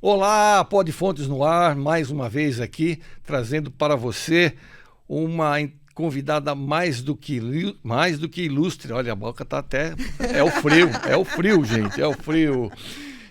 Olá, Pod Fontes no ar, mais uma vez aqui, trazendo para você uma convidada mais do que ilustre. Olha, a boca tá até... É o frio, gente, é o frio.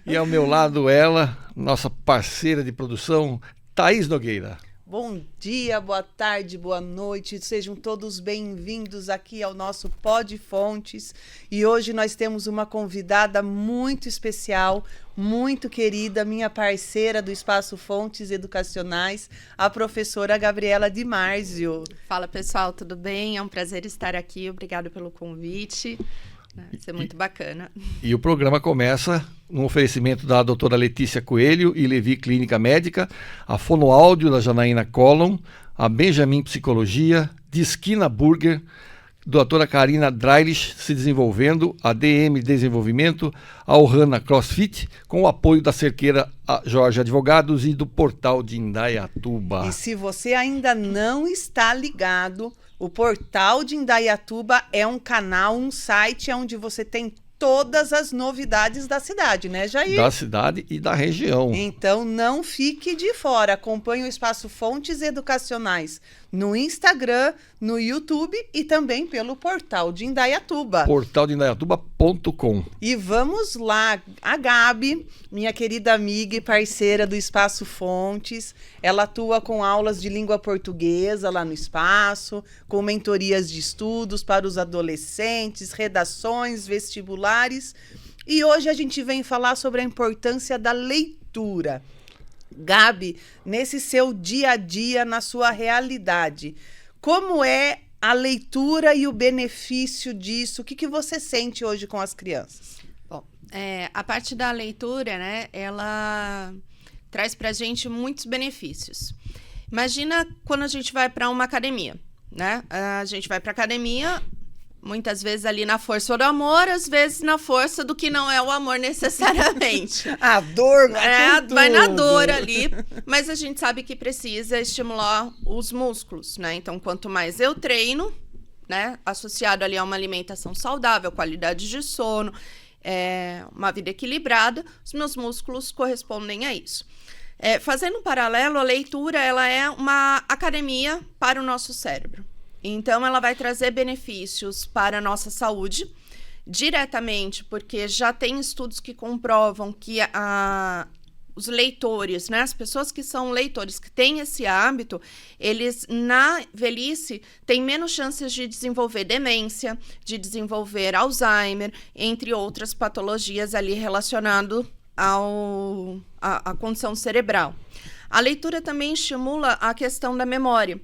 E ao meu lado ela, nossa parceira de produção, Thaís Nogueira. Bom dia, boa tarde, boa noite, sejam todos bem-vindos aqui ao nosso Pod Fontes. E hoje nós temos uma convidada muito especial, muito querida, minha parceira do Espaço Fontes Educacionais, a professora Gabriela Di Marzio. Fala pessoal, tudo bem? É um prazer estar aqui, obrigado pelo convite. Vai ser muito bacana. E o programa começa no oferecimento da doutora Letícia Coelho e Levi Clínica Médica, a Fonoáudio da Janaína Collum, a Benjamin Psicologia, Disquina Burger, doutora Karina Dreilish se desenvolvendo, a DM Desenvolvimento, a Ohana CrossFit, com o apoio da Cerqueira Jorge Advogados e do Portal de Indaiatuba. E se você ainda não está ligado, o Portal de Indaiatuba é um canal, um site onde você tem todas as novidades da cidade, né, Jair? Da cidade e da região. Então não fique de fora, acompanhe o Espaço Fontes Educacionais no Instagram, no YouTube e também pelo Portal de Indaiatuba. Portaldeindaituba.com. E vamos lá, a Gabi, minha querida amiga e parceira do Espaço Fontes, ela atua com aulas de língua portuguesa lá no Espaço, com mentorias de estudos para os adolescentes, redações, vestibulares. E hoje a gente vem falar sobre a importância da leitura. Gabi, nesse seu dia a dia, na sua realidade, como é a leitura e o benefício disso? O que você sente hoje com as crianças? Bom, a parte da leitura, né, ela traz pra gente muitos benefícios. Imagina quando a gente vai para uma academia, né? A gente vai pra academia, muitas vezes ali na força do amor, às vezes na força do que não é o amor necessariamente. A dor, vai na dor ali, mas a gente sabe que precisa estimular os músculos, né? Então, quanto mais eu treino, né, associado ali a uma alimentação saudável, qualidade de sono, uma vida equilibrada, os meus músculos correspondem a isso. Fazendo um paralelo, a leitura ela é uma academia para o nosso cérebro. Então, ela vai trazer benefícios para a nossa saúde, diretamente, porque já tem estudos que comprovam que os leitores, né, as pessoas que são leitores, que têm esse hábito, eles, na velhice, têm menos chances de desenvolver demência, de desenvolver Alzheimer, entre outras patologias ali relacionadas à condição cerebral. A leitura também estimula a questão da memória.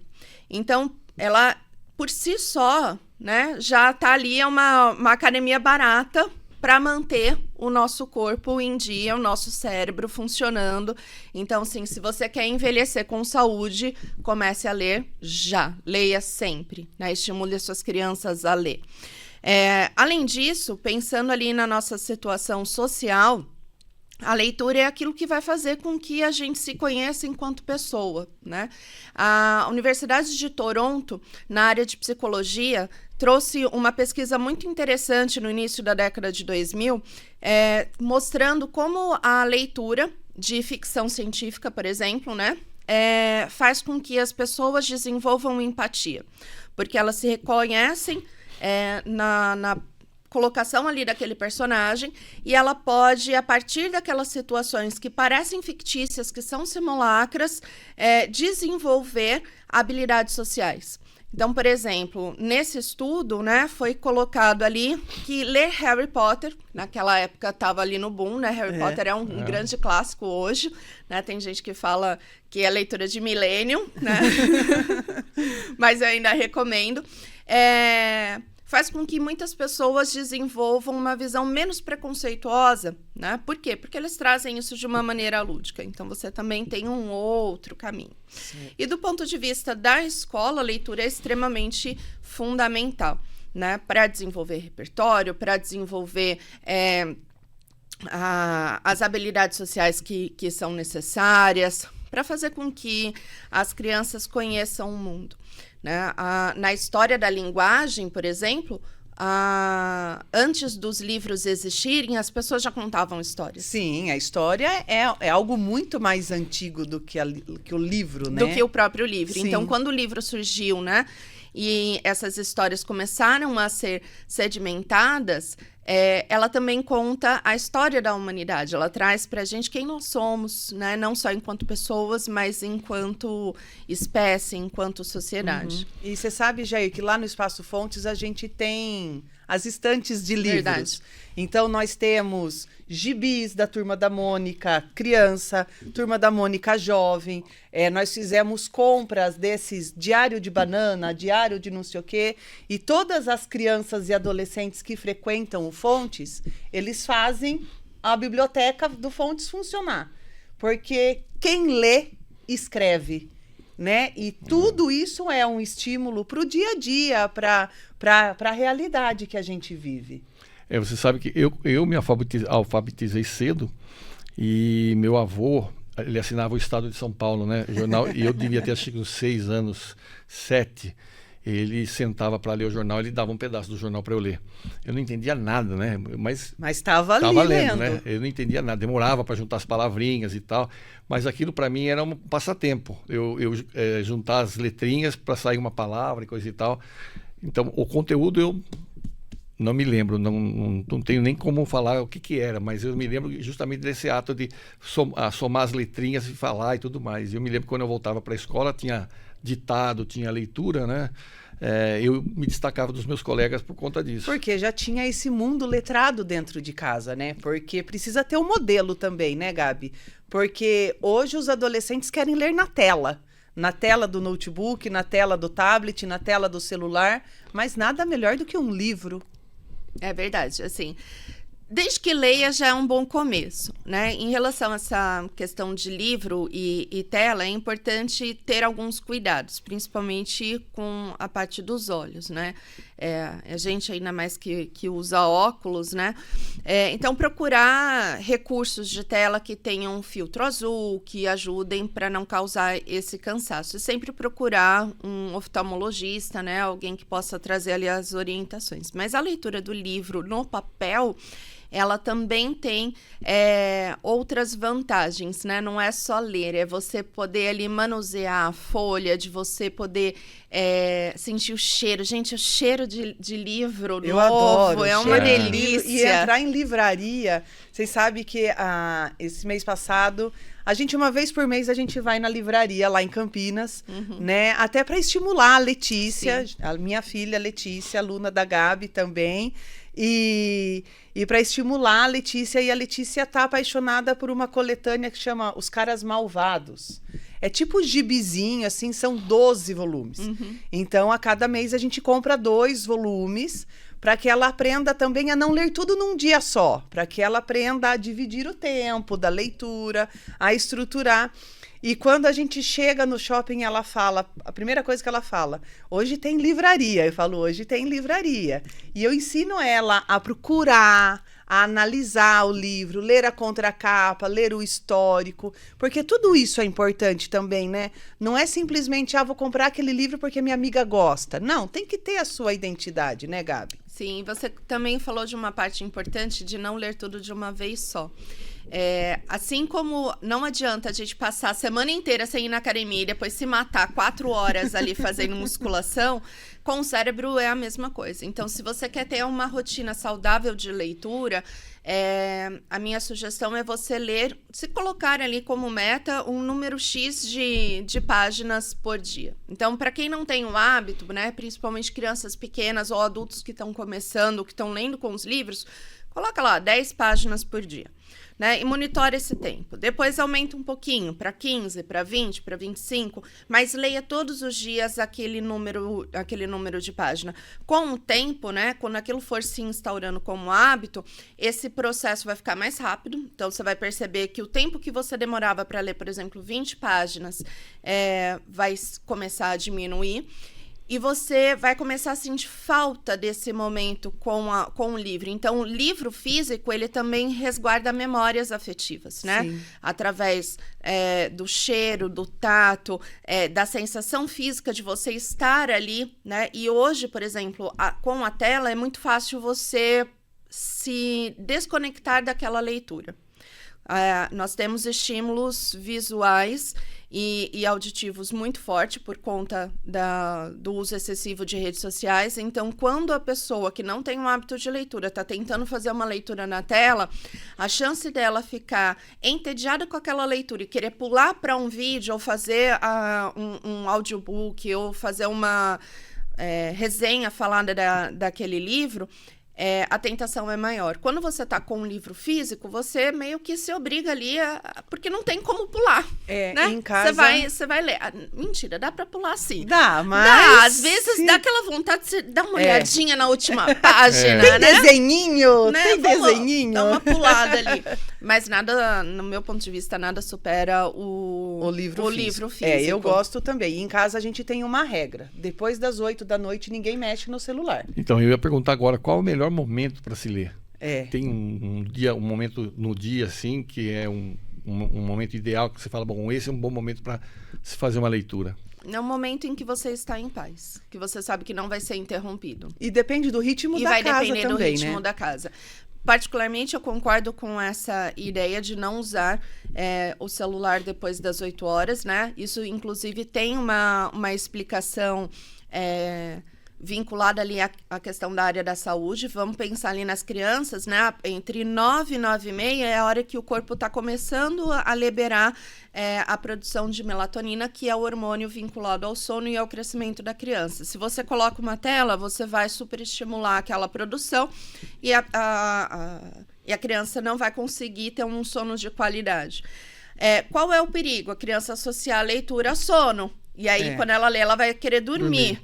Então, ela, por si só, né, já está ali uma academia barata para manter o nosso corpo em dia, o nosso cérebro funcionando. Então, assim, se você quer envelhecer com saúde, comece a ler já. Leia sempre, né? Estimule as suas crianças a ler. Além disso, pensando ali na nossa situação social, a leitura é aquilo que vai fazer com que a gente se conheça enquanto pessoa, né? A Universidade de Toronto, na área de psicologia, trouxe uma pesquisa muito interessante no início da década de 2000, mostrando como a leitura de ficção científica, por exemplo, né, faz com que as pessoas desenvolvam empatia, porque elas se reconhecem na colocação ali daquele personagem, e ela pode, a partir daquelas situações que parecem fictícias, que são simulacras, desenvolver habilidades sociais. Então, por exemplo, nesse estudo, né, foi colocado ali que ler Harry Potter, naquela época estava ali no boom, né? Harry Potter é um grande clássico hoje, né? Tem gente que fala que é leitura de millennium, né? Mas eu ainda recomendo. Faz com que muitas pessoas desenvolvam uma visão menos preconceituosa, né? Por quê? Porque eles trazem isso de uma maneira lúdica. Então, você também tem um outro caminho. Sim. E do ponto de vista da escola, a leitura é extremamente fundamental, né? Para desenvolver repertório, para desenvolver as habilidades sociais que são necessárias, para fazer com que as crianças conheçam o mundo. Né? Na história da linguagem, por exemplo, antes dos livros existirem, as pessoas já contavam histórias. Sim, a história é algo muito mais antigo do que o livro, né? Do que o próprio livro. Sim. Então, quando o livro surgiu, né? E essas histórias começaram a ser sedimentadas, ela também conta a história da humanidade. Ela traz pra gente quem nós somos, né? Não só enquanto pessoas, mas enquanto espécie, enquanto sociedade. E você sabe, Jair, que lá no Espaço Fontes a gente tem as estantes de livros. Verdade. Então, nós temos gibis da Turma da Mônica criança, Turma da Mônica jovem. Nós fizemos compras desses diário de banana, diário de não sei o quê. E todas as crianças e adolescentes que frequentam o Fontes, eles fazem a biblioteca do Fontes funcionar. Porque quem lê, escreve. Né? E tudo isso é um estímulo para o dia a dia, para a realidade que a gente vive. Você sabe que eu me alfabetizei cedo e meu avô, ele assinava o Estado de São Paulo, né? Jornal, e eu devia ter acho que uns 6 anos, 7. Ele sentava para ler o jornal, ele dava um pedaço do jornal para eu ler. Eu não entendia nada, né? Mas estava ali lendo, lendo. Né? Eu não entendia nada, demorava para juntar as palavrinhas e tal. Mas aquilo para mim era um passatempo. Eu juntar as letrinhas para sair uma palavra e coisa e tal. Então, o conteúdo eu não me lembro, não tenho nem como falar o que era, mas eu me lembro justamente desse ato de somar as letrinhas e falar e tudo mais. Eu me lembro que quando eu voltava para a escola, tinha ditado, tinha leitura, né? Eu me destacava dos meus colegas por conta disso. Porque já tinha esse mundo letrado dentro de casa, né? Porque precisa ter um modelo também, né, Gabi? Porque hoje os adolescentes querem ler na tela. Na tela do notebook, na tela do tablet, na tela do celular. Mas nada melhor do que um livro. É verdade, assim... Desde que leia já é um bom começo, né? Em relação a essa questão de livro e tela, é importante ter alguns cuidados, principalmente com a parte dos olhos, né? A gente ainda mais que usa óculos, né? Então, procurar recursos de tela que tenham filtro azul, que ajudem para não causar esse cansaço. E sempre procurar um oftalmologista, né? Alguém que possa trazer ali as orientações. Mas a leitura do livro no papel... ela também tem outras vantagens, né? Não é só ler, é você poder ali manusear a folha, de você poder sentir o cheiro. Gente, o cheiro de livro eu novo adoro, é uma delícia. E entrar em livraria, vocês sabem que esse mês passado... uma vez por mês, a gente vai na livraria lá em Campinas, né? Até para estimular a Letícia, a minha filha Letícia, aluna da Gabi também. E para estimular a Letícia, e a Letícia tá apaixonada por uma coletânea que chama Os Caras Malvados. É tipo gibizinho, assim, são 12 volumes. Então, a cada mês a gente compra 2 volumes para que ela aprenda também a não ler tudo num dia só, para que ela aprenda a dividir o tempo da leitura, a estruturar. E quando a gente chega no shopping, ela fala, a primeira coisa que ela fala, hoje tem livraria. Eu falo, hoje tem livraria. E eu ensino ela a procurar, a analisar o livro, ler a contracapa, ler o histórico, porque tudo isso é importante também, né? Não é simplesmente, vou comprar aquele livro porque minha amiga gosta. Não, tem que ter a sua identidade, né, Gabi? Sim, você também falou de uma parte importante de não ler tudo de uma vez só. Assim como não adianta a gente passar a semana inteira sem ir na academia e depois se matar 4 horas ali fazendo musculação, com o cérebro é a mesma coisa. Então, se você quer ter uma rotina saudável de leitura, a minha sugestão é você ler, se colocar ali como meta um número X de páginas por dia. Então, para quem não tem o hábito, né, principalmente crianças pequenas ou adultos que estão começando, que estão lendo com os livros, coloca lá 10 páginas por dia. Né? E monitora esse tempo. Depois aumenta um pouquinho para 15, para 20, para 25, mas leia todos os dias aquele número de página. Com o tempo, né, quando aquilo for se instaurando como hábito, esse processo vai ficar mais rápido. Então, você vai perceber que o tempo que você demorava para ler, por exemplo, 20 páginas, vai começar a diminuir. E você vai começar a sentir falta desse momento com o livro. Então, o livro físico, ele também resguarda memórias afetivas, né? Sim. Através do cheiro, do tato, da sensação física de você estar ali, né? E hoje, por exemplo, com a tela, é muito fácil você se desconectar daquela leitura. Nós temos estímulos visuais e auditivos muito fortes por conta do uso excessivo de redes sociais. Então, quando a pessoa que não tem um hábito de leitura está tentando fazer uma leitura na tela, a chance dela ficar entediada com aquela leitura e querer pular para um vídeo ou fazer um audiobook ou fazer uma resenha falada daquele livro, a tentação é maior. Quando você está com um livro físico, você meio que se obriga ali porque não tem como pular, né? Em casa... Você vai ler. Mentira, dá para pular sim. Dá, mas... Dá, às vezes dá aquela vontade de você dar uma olhadinha na última página, Tem né? desenhinho, Né? tem desenhinho. Dá uma pulada ali. Mas nada, no meu ponto de vista, nada supera o livro físico. Eu gosto também. E em casa a gente tem uma regra. Depois das 8 da noite, ninguém mexe no celular. Então, eu ia perguntar agora, qual é o melhor momento para se ler? Tem um momento no dia, assim, que é um momento ideal, que você fala, bom, esse é um bom momento para se fazer uma leitura. É um momento em que você está em paz, que você sabe que não vai ser interrompido. E depende do ritmo da casa também, né? E vai depender do ritmo da casa. Particularmente, eu concordo com essa ideia de não usar o celular depois das 8 horas, né? Isso, inclusive, tem uma explicação vinculada ali à questão da área da saúde. Vamos pensar ali nas crianças, né? Entre 9 e 9 e meia é a hora que o corpo está começando a liberar a produção de melatonina, que é o hormônio vinculado ao sono e ao crescimento da criança. Se você coloca uma tela, você vai superestimular aquela produção e a criança não vai conseguir ter um sono de qualidade. Qual é o perigo? A criança associar a leitura a sono. E aí, quando ela lê, ela vai querer dormir.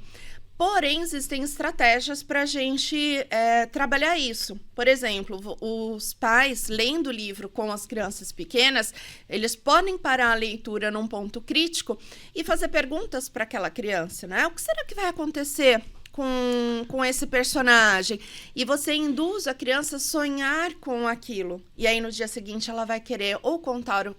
Porém, existem estratégias para a gente trabalhar isso. Por exemplo, os pais, lendo o livro com as crianças pequenas, eles podem parar a leitura num ponto crítico e fazer perguntas para aquela criança, né? O que será que vai acontecer com esse personagem? E você induz a criança a sonhar com aquilo. E aí, no dia seguinte, ela vai querer ou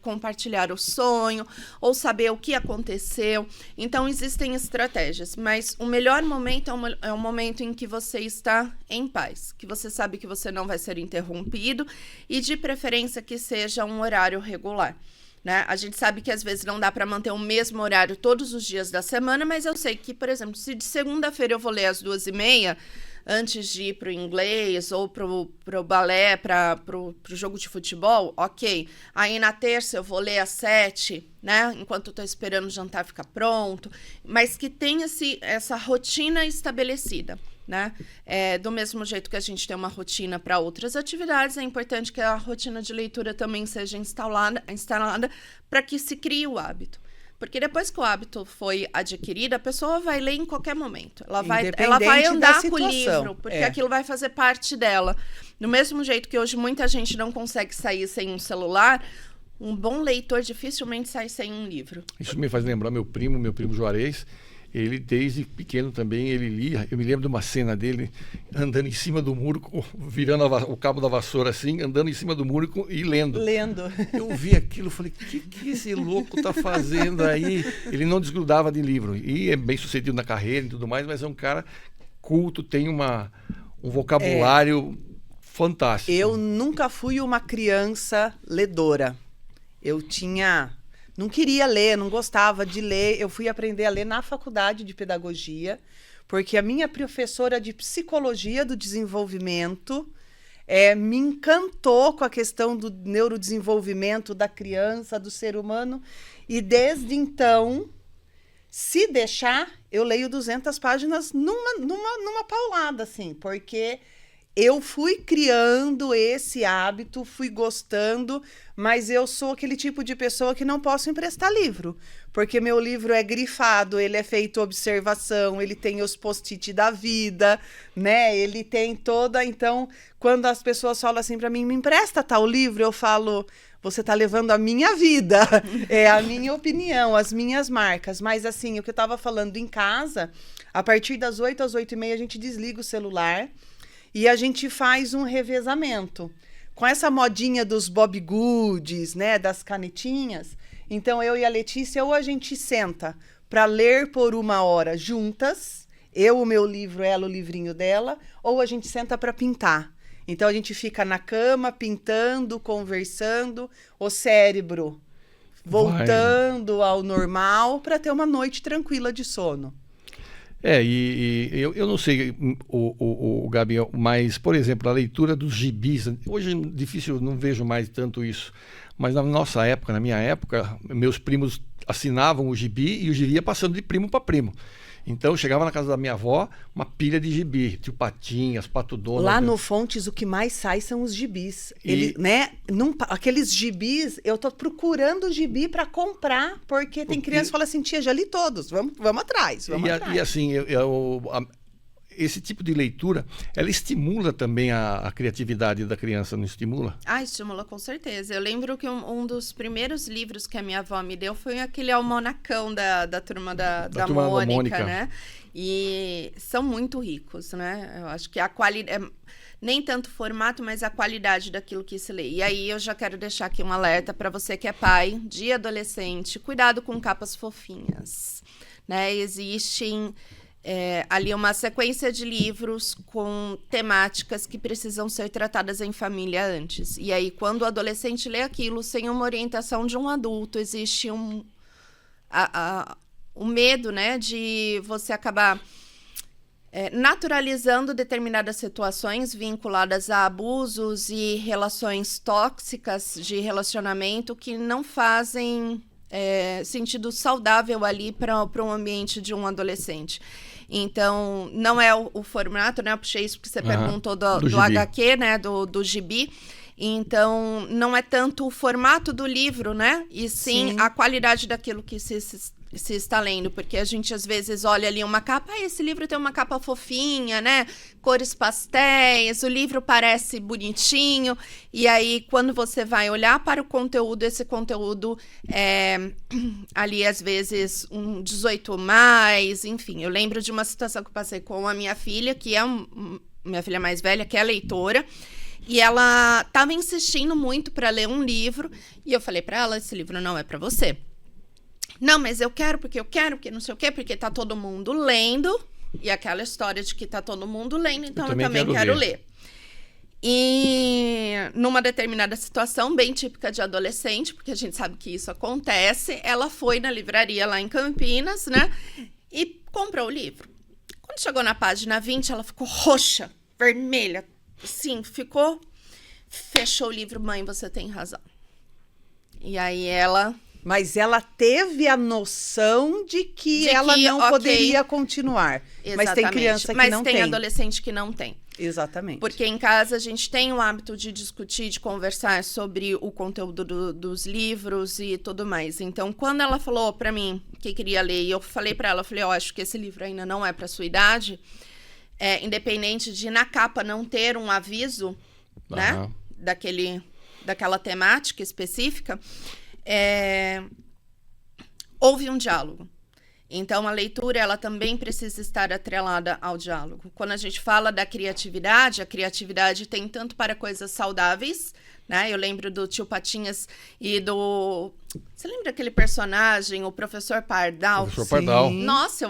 compartilhar o sonho, ou saber o que aconteceu. Então, existem estratégias. Mas o melhor momento é o momento em que você está em paz, que você sabe que você não vai ser interrompido e, de preferência, que seja um horário regular. Né? A gente sabe que às vezes não dá para manter o mesmo horário todos os dias da semana, mas eu sei que, por exemplo, se de segunda-feira eu vou ler às 2h30, antes de ir para o inglês ou para o balé, para o jogo de futebol, ok. Aí na terça eu vou ler às 7, né? Enquanto eu estou esperando o jantar ficar pronto, mas que tenha essa rotina estabelecida. Né? Do mesmo jeito que a gente tem uma rotina para outras atividades, é importante que a rotina de leitura também seja instalada para que se crie o hábito. Porque depois que o hábito foi adquirido, a pessoa vai ler em qualquer momento. Ela vai andar com o livro, porque aquilo vai fazer parte dela. Do mesmo jeito que hoje muita gente não consegue sair sem um celular, um bom leitor dificilmente sai sem um livro. Isso me faz lembrar meu primo Juarez. Ele, desde pequeno também, ele lia. Eu me lembro de uma cena dele andando em cima do muro, virando o cabo da vassoura assim, andando em cima do muro e lendo. Eu vi aquilo e falei, o que esse louco tá fazendo aí? Ele não desgrudava de livro. E é bem sucedido na carreira e tudo mais, mas é um cara culto, tem um vocabulário fantástico. Eu nunca fui uma criança ledora. Não queria ler, não gostava de ler. Eu fui aprender a ler na faculdade de pedagogia, porque a minha professora de psicologia do desenvolvimento me encantou com a questão do neurodesenvolvimento da criança, do ser humano. E desde então, se deixar, eu leio 200 páginas numa paulada, assim, porque eu fui criando esse hábito, fui gostando, mas eu sou aquele tipo de pessoa que não posso emprestar livro, porque meu livro é grifado, ele é feito observação, ele tem os post-it da vida, né? Ele tem toda... Então, quando as pessoas falam assim para mim, me empresta tal livro, eu falo, você está levando a minha vida, é a minha opinião, as minhas marcas. Mas assim, o que eu estava falando em casa, a partir das 8 às 8h30 a gente desliga o celular e a gente faz um revezamento. Com essa modinha dos Bob Goods, né, das canetinhas, então eu e a Letícia, ou a gente senta para ler por 1 hora juntas, eu o meu livro, ela o livrinho dela, ou a gente senta para pintar. Então a gente fica na cama pintando, conversando, o cérebro voltando ao normal para ter uma noite tranquila de sono. E eu não sei, o Gabriel, mas, por exemplo, a leitura dos gibis, hoje é difícil, não vejo mais tanto isso, mas na nossa época, na minha época, meus primos assinavam o gibi e o gibi ia passando de primo para primo. Então, eu chegava na casa da minha avó, uma pilha de gibi, Tio Patinhas, Pato Donald. Lá no Fontes, o que mais sai são os gibis. Aqueles gibis, eu tô procurando gibi para comprar, porque tem criança que fala assim, tia, já li todos, vamos atrás, vamos atrás. E assim, esse tipo de leitura, ela estimula também a criatividade da criança, não estimula? Estimula com certeza. Eu lembro que um dos primeiros livros que a minha avó me deu foi aquele almanacão da turma da Mônica, né? E são muito ricos, né? Eu acho que a qualidade... nem tanto o formato, mas a qualidade daquilo que se lê. E aí eu já quero deixar aqui um alerta para você que é pai de adolescente. Cuidado com capas fofinhas, né? Existem... ali uma sequência de livros com temáticas que precisam ser tratadas em família antes. E aí, quando o adolescente lê aquilo sem uma orientação de um adulto, existe o medo, né, de você acabar naturalizando determinadas situações vinculadas a abusos e relações tóxicas de relacionamento que não fazem sentido saudável ali para um ambiente de um adolescente. Então, não é o formato, né? Eu puxei isso porque você perguntou do HQ, né? Do gibi. Então, não é tanto o formato do livro, né? E sim a qualidade daquilo que se está lendo. Porque a gente, às vezes, olha ali uma capa. Esse livro tem uma capa fofinha, né? Cores pastéis, o livro parece bonitinho. E aí, quando você vai olhar para o conteúdo, esse conteúdo ali, às vezes, 18+, enfim. Eu lembro de uma situação que eu passei com a minha filha, que é minha filha mais velha, que é leitora. E ela estava insistindo muito para ler um livro. E eu falei para ela, esse livro não é para você. Não, mas eu quero, porque não sei o quê, porque tá todo mundo lendo. E aquela história de que tá todo mundo lendo, então eu também quero ler. E numa determinada situação, bem típica de adolescente, porque a gente sabe que isso acontece, ela foi na livraria lá em Campinas, né? E comprou o livro. Quando chegou na página 20, ela ficou roxa, vermelha. Sim, fechou o livro. Mãe, você tem razão. E aí ela... Mas ela teve a noção de que ela não poderia continuar. Exatamente. Mas tem criança que não tem. Mas tem adolescente que não tem. Exatamente. Porque em casa a gente tem o hábito de discutir, de conversar sobre o conteúdo dos livros e tudo mais. Então, quando ela falou para mim que queria ler, e eu falei para ela, eu falei, acho que esse livro ainda não é para sua idade, independente de na capa não ter um aviso, né, daquela temática específica, houve um diálogo. Então, a leitura, ela também precisa estar atrelada ao diálogo. Quando a gente fala da criatividade, a criatividade tem tanto para coisas saudáveis, né? Eu lembro do Tio Patinhas e do... Você lembra daquele personagem, o Professor Pardal? Professor Pardal. Nossa,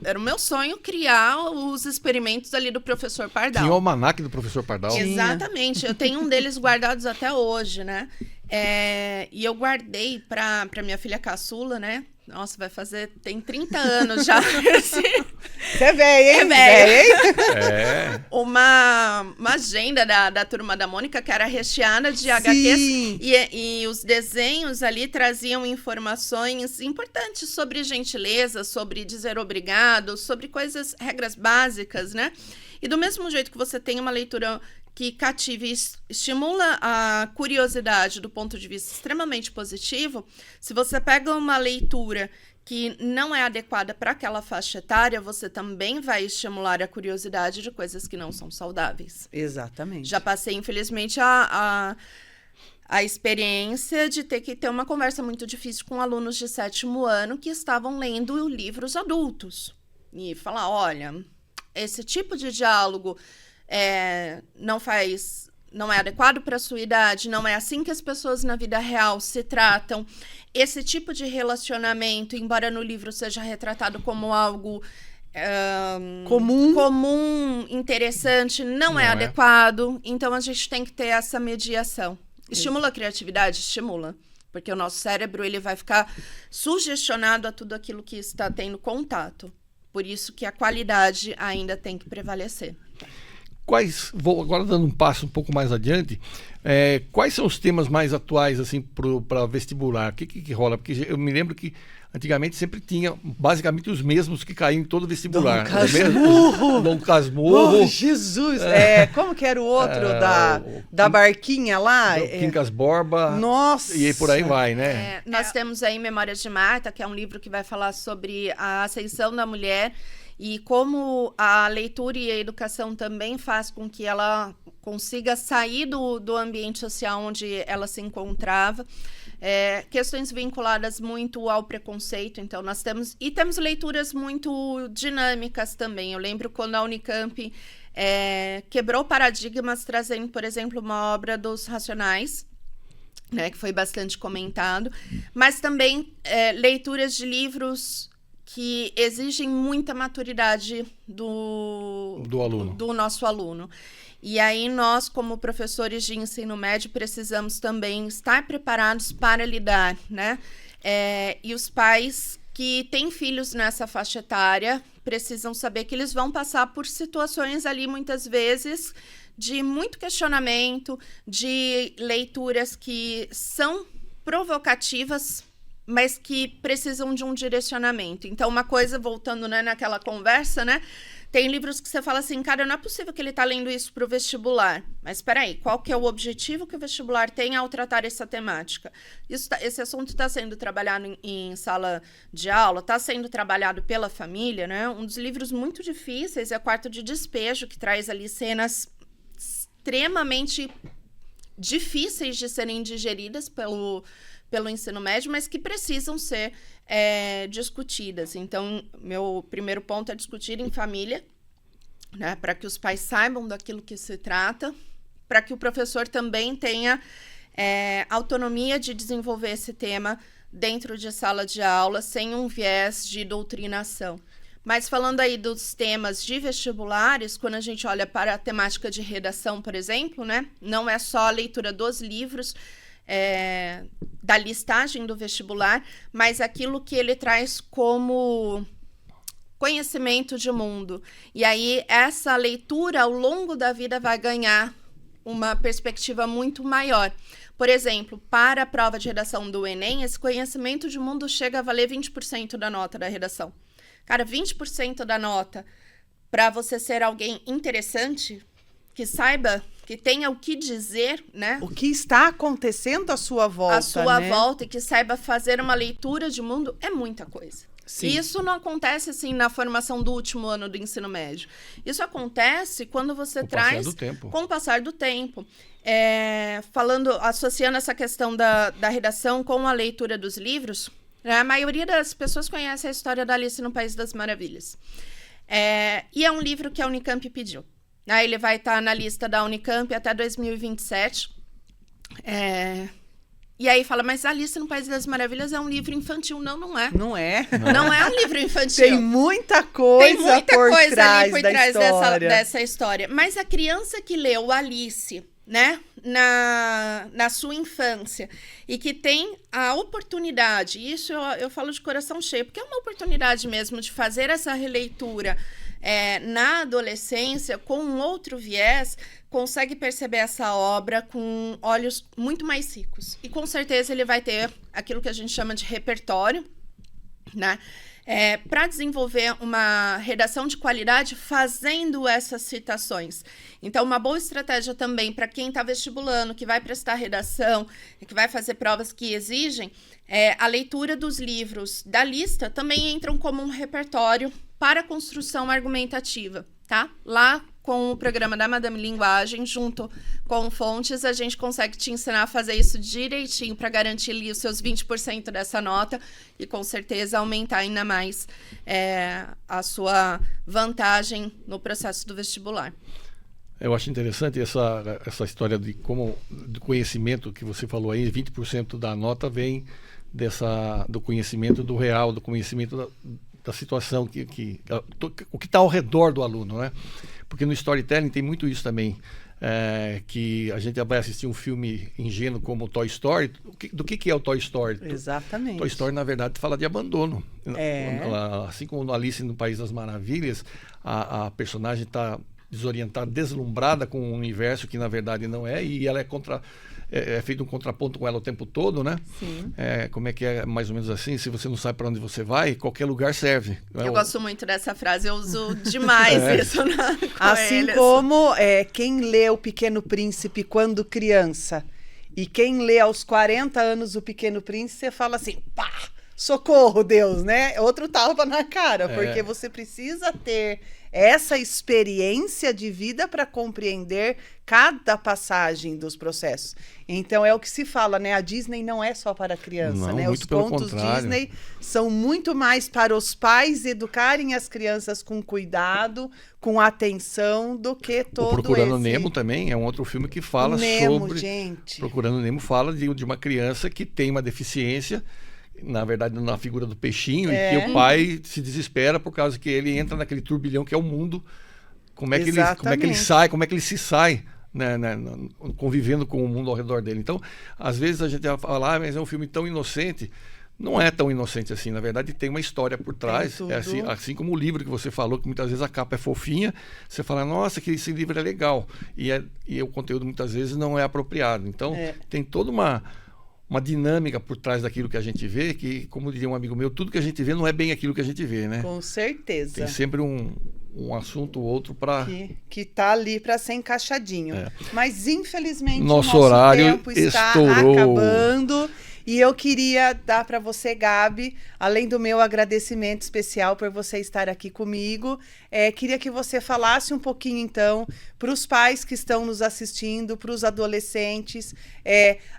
era o meu sonho criar os experimentos ali do Professor Pardal. Tinha o almanaque do Professor Pardal. Exatamente. Eu tenho um deles guardados até hoje, né? E eu guardei para minha filha caçula, né? Nossa, tem 30 anos já. Você é velha, hein? Uma agenda da Turma da Mônica que era recheada de HQs. E os desenhos ali traziam informações importantes sobre gentileza, sobre dizer obrigado, sobre regras básicas, né? E do mesmo jeito que você tem uma leitura que cativa e estimula a curiosidade do ponto de vista extremamente positivo, se você pega uma leitura que não é adequada para aquela faixa etária, você também vai estimular a curiosidade de coisas que não são saudáveis. Exatamente. Já passei, infelizmente, a experiência de ter que ter uma conversa muito difícil com alunos de 7º ano que estavam lendo livros adultos. E falar, olha, esse tipo de diálogo não é adequado para a sua idade, não é assim que as pessoas na vida real se tratam. Esse tipo de relacionamento, embora no livro seja retratado como algo comum, interessante, não é adequado. Então, a gente tem que ter essa mediação. Estimula a criatividade? Estimula. Porque o nosso cérebro ele vai ficar sugestionado a tudo aquilo que está tendo contato. Por isso que a qualidade ainda tem que prevalecer. Vou agora dando um passo um pouco mais adiante, quais são os temas mais atuais assim, para vestibular? O que rola? Porque eu me lembro que antigamente sempre tinha basicamente os mesmos que caíam em todo vestibular. Dom Casmurro! Dom Casmurro! Oh, Jesus! Como que era o outro da barquinha lá? Quincas Borba. Nossa! E aí por aí vai, né? Nós temos aí Memórias de Marta, que é um livro que vai falar sobre a ascensão da mulher e como a leitura e a educação também faz com que ela consiga sair do ambiente social onde ela se encontrava. Questões vinculadas muito ao preconceito, então nós temos leituras muito dinâmicas também. Eu lembro quando a Unicamp quebrou paradigmas, trazendo, por exemplo, uma obra dos Racionais, né, que foi bastante comentado, mas também leituras de livros que exigem muita maturidade do nosso aluno. E aí nós, como professores de ensino médio, precisamos também estar preparados para lidar, né? E os pais que têm filhos nessa faixa etária precisam saber que eles vão passar por situações ali, muitas vezes, de muito questionamento, de leituras que são provocativas, mas que precisam de um direcionamento. Então, uma coisa, voltando, né, naquela conversa, né? Tem livros que você fala assim, cara, não é possível que ele está lendo isso para o vestibular. Mas espera aí, qual que é o objetivo que o vestibular tem ao tratar essa temática? Esse assunto está sendo trabalhado em sala de aula, está sendo trabalhado pela família, né? Um dos livros muito difíceis é Quarto de Despejo, que traz ali cenas extremamente difíceis de serem digeridas pelo ensino médio, mas que precisam ser discutidas. Então, meu primeiro ponto é discutir em família, né, para que os pais saibam daquilo que se trata, para que o professor também tenha autonomia de desenvolver esse tema dentro de sala de aula, sem um viés de doutrinação. Mas falando aí dos temas de vestibulares, quando a gente olha para a temática de redação, por exemplo, né, não é só a leitura dos livros, da listagem do vestibular, mas aquilo que ele traz como conhecimento de mundo. E aí, essa leitura ao longo da vida vai ganhar uma perspectiva muito maior. Por exemplo, para a prova de redação do Enem, esse conhecimento de mundo chega a valer 20% da nota da redação. Cara, 20% da nota para você ser alguém interessante, que saiba, que tenha o que dizer, né? O que está acontecendo à sua volta, à sua né? volta, e que saiba fazer uma leitura de mundo, é muita coisa. Sim. E isso não acontece, assim, na formação do último ano do ensino médio. Isso acontece quando você traz... Com o passar do tempo. Associando essa questão da redação com a leitura dos livros, a maioria das pessoas conhece a história da Alice no País das Maravilhas. E é um livro que a Unicamp pediu. Aí ele vai estar na lista da Unicamp até 2027. E aí fala, mas Alice no País das Maravilhas é um livro infantil. Não, não é. Não é. Não é um livro infantil. Tem muita coisa por trás dessa história. Mas a criança que leu Alice, né, na sua infância, e que tem a oportunidade, isso eu falo de coração cheio, porque é uma oportunidade mesmo de fazer essa releitura na adolescência, com um outro viés, consegue perceber essa obra com olhos muito mais ricos. E com certeza ele vai ter aquilo que a gente chama de repertório, né? para desenvolver uma redação de qualidade fazendo essas citações. Então, uma boa estratégia também para quem está vestibulando, que vai prestar redação, que vai fazer provas que exigem, a leitura dos livros da lista também entram como um repertório para a construção argumentativa, tá? Lá com o programa da Madame Linguagem, junto com Fontes, a gente consegue te ensinar a fazer isso direitinho para garantir ali os seus 20% dessa nota e, com certeza, aumentar ainda mais a sua vantagem no processo do vestibular. Eu acho interessante essa história de como do conhecimento que você falou aí, 20% da nota vem do conhecimento do real, do conhecimento da situação, o que está ao redor do aluno, né? Porque no storytelling tem muito isso também, que a gente vai assistir um filme ingênuo como Toy Story. Do que é o Toy Story? Exatamente. Toy Story, na verdade, fala de abandono. Assim como no Alice no País das Maravilhas, a personagem está desorientada, deslumbrada com um universo que, na verdade, não é, e ela é feito um contraponto com ela o tempo todo, né? Sim. Como é que é, mais ou menos assim? Se você não sabe para onde você vai, qualquer lugar serve. Eu gosto muito dessa frase, eu uso demais isso com assim eles. Como quem lê O Pequeno Príncipe quando criança e quem lê aos 40 anos O Pequeno Príncipe, você fala assim, pá, socorro, Deus, né? Outro tapa na cara, porque você precisa ter essa experiência de vida para compreender cada passagem dos processos. Então é o que se fala, né? A Disney não é só para a criança, né? Os contos Disney são muito mais para os pais educarem as crianças com cuidado, com atenção, do que todo o Procurando Nemo também é um outro filme que fala sobre... Gente. Procurando Nemo fala de uma criança que tem uma deficiência, na verdade, na figura do peixinho, e que o pai se desespera por causa que ele entra naquele turbilhão que é o mundo. Como é que ele se sai, né, convivendo com o mundo ao redor dele. Então, às vezes a gente vai falar, mas é um filme tão inocente. Não é tão inocente assim, na verdade tem uma história por trás, assim como o livro que você falou, que muitas vezes a capa é fofinha, você fala, nossa, que esse livro é legal, e o conteúdo muitas vezes não é apropriado. Então, tem toda uma dinâmica por trás daquilo que a gente vê, que, como diria um amigo meu, tudo que a gente vê não é bem aquilo que a gente vê, né? Com certeza. Tem sempre um assunto ou outro para... Que tá ali para ser encaixadinho. Mas, infelizmente, nosso horário tempo está estourou. acabando. E eu queria dar para você, Gabi, além do meu agradecimento especial por você estar aqui comigo, queria que você falasse um pouquinho, então, para os pais que estão nos assistindo, para os adolescentes,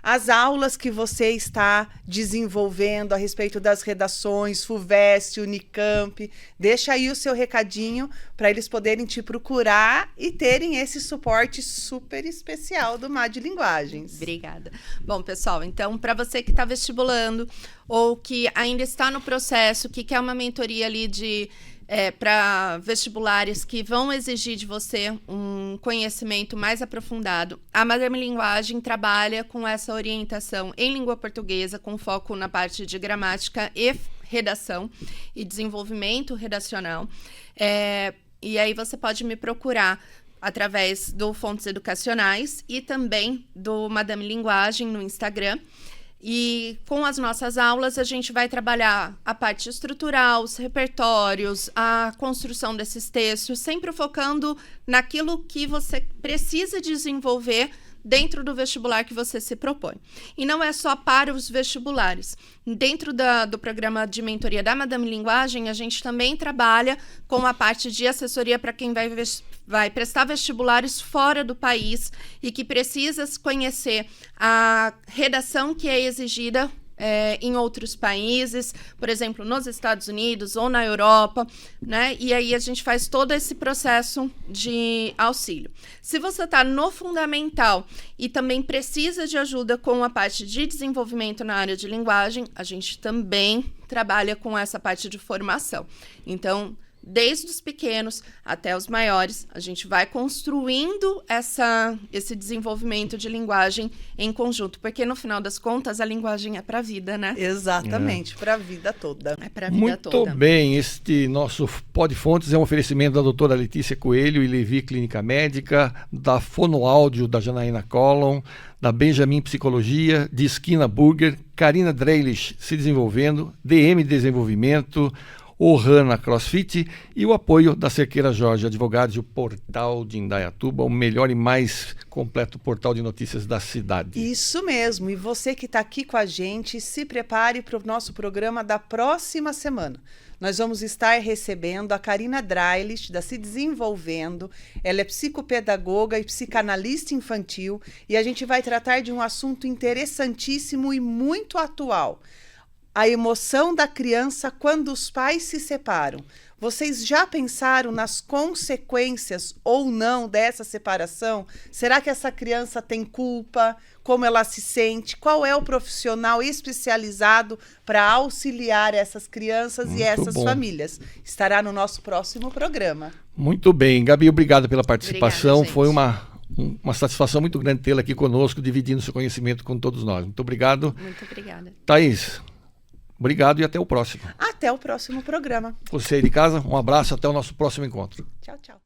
as aulas que você está desenvolvendo a respeito das redações, FUVEST, Unicamp. Deixa aí o seu recadinho para eles poderem te procurar e terem esse suporte super especial do MAD Linguagens. Obrigada. Bom, pessoal, então, para você que está vestibulando ou que ainda está no processo, que quer uma mentoria ali para vestibulares que vão exigir de você um conhecimento mais aprofundado, a Madame Linguagem trabalha com essa orientação em língua portuguesa, com foco na parte de gramática e redação e desenvolvimento redacional. E aí você pode me procurar através do Fontes Educacionais e também do Madame Linguagem no Instagram. E com as nossas aulas a gente vai trabalhar a parte estrutural, os repertórios, a construção desses textos, sempre focando naquilo que você precisa desenvolver dentro do vestibular que você se propõe. E não é só para os vestibulares. Dentro do programa de mentoria da Madame Linguagem, a gente também trabalha com a parte de assessoria para quem vai prestar vestibulares fora do país e que precisa conhecer a redação que é exigida em outros países, por exemplo, nos Estados Unidos ou na Europa, né? E aí a gente faz todo esse processo de auxílio. Se você está no fundamental e também precisa de ajuda com a parte de desenvolvimento na área de linguagem, a gente também trabalha com essa parte de formação. Então, desde os pequenos até os maiores, a gente vai construindo esse desenvolvimento de linguagem em conjunto, porque no final das contas a linguagem é para a vida, né? Exatamente, para a vida toda. É para a vida toda. Muito bem, este nosso Pod Fontes é um oferecimento da doutora Letícia Coelho e Levi Clínica Médica, da Fonoáudio da Janaína Collum, da Benjamin Psicologia, de Esquina Burger, Karina Dreilich se desenvolvendo, DM Desenvolvimento, Ohana CrossFit e o apoio da Cerqueira Jorge Advogados e o Portal de Indaiatuba, o melhor e mais completo portal de notícias da cidade. Isso mesmo. E você que está aqui com a gente, se prepare para o nosso programa da próxima semana. Nós vamos estar recebendo a Karina Dreilich, da Se Desenvolvendo. Ela é psicopedagoga e psicanalista infantil. E a gente vai tratar de um assunto interessantíssimo e muito atual. A emoção da criança quando os pais se separam. Vocês já pensaram nas consequências ou não dessa separação? Será que essa criança tem culpa? Como ela se sente? Qual é o profissional especializado para auxiliar essas crianças e essas famílias? Estará no nosso próximo programa. Muito bem. Gabi, obrigado pela participação. Obrigada, foi uma satisfação muito grande tê-la aqui conosco, dividindo seu conhecimento com todos nós. Muito obrigado. Muito obrigada. Thaís, obrigado e até o próximo. Até o próximo programa. Você aí de casa, um abraço, até o nosso próximo encontro. Tchau, tchau.